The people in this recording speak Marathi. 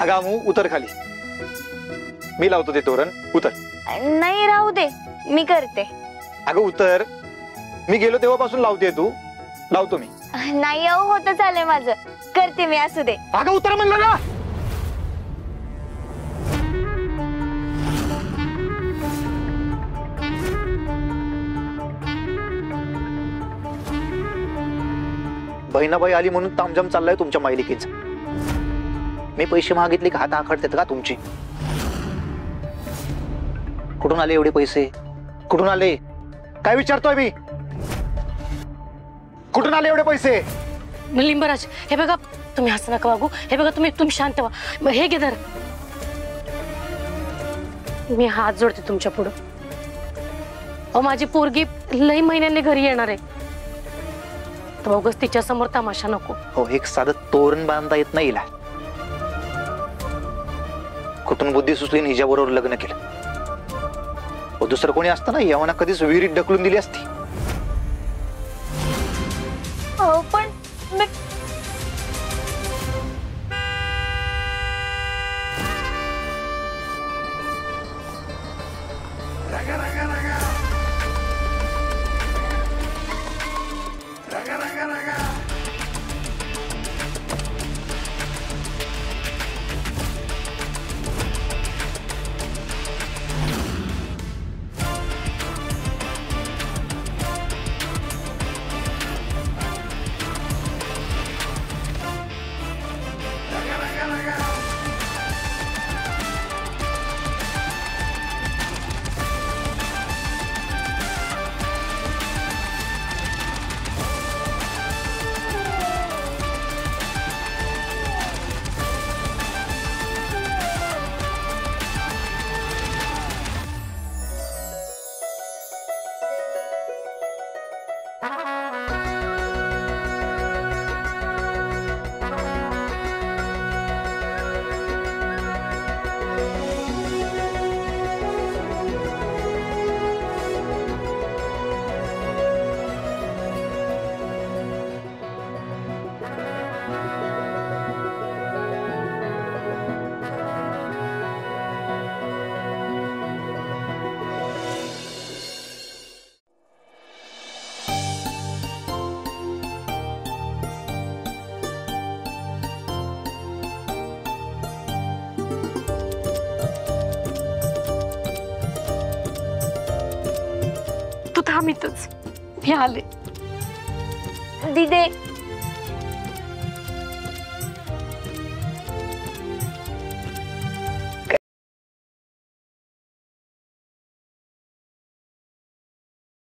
अगं अमू उतर खाली, मी लावतो ते तोरण, उतर. नाही राहू दे, मी करते. अगं उतर, मी गेलो तेव्हापासून लावते तू. लावतो मी. नाही होतं चालेल माझं, करते मी, असू दे. अगं उतर म्हणलं ना. बहिणाबाई आली म्हणून तामझाम चाललाय तुमच्या मायलिकीच. मी पैसे मागितले का हात आखडतात का तुमची? कुठून आले एवढे पैसे? कुठून आले? काय विचारतोय मी? कुठून आले एवढे पैसे? लिंबराज, हे बघा, तुम्ही असं नका वागू. हे बघा, तुम्ही शांत व्हा. हे घे धर. मी हात जोडते तुमच्या पुढं. अहो, माझी पोरगी लई महिन्यांनी घरी येणार आहे, तर उगाच तिच्या समोर तमाशा नको. हो, एक साधं तोरण बांधता येत नाही हिला. कुठून बुद्धी सुचली हिच्याबरोबर लग्न केलं. दुसरं कोणी असतं ना, यवना कधीच विहिरीत ढकलून दिली असती. हो पण तू थांब इथंच, मी आले. दिदे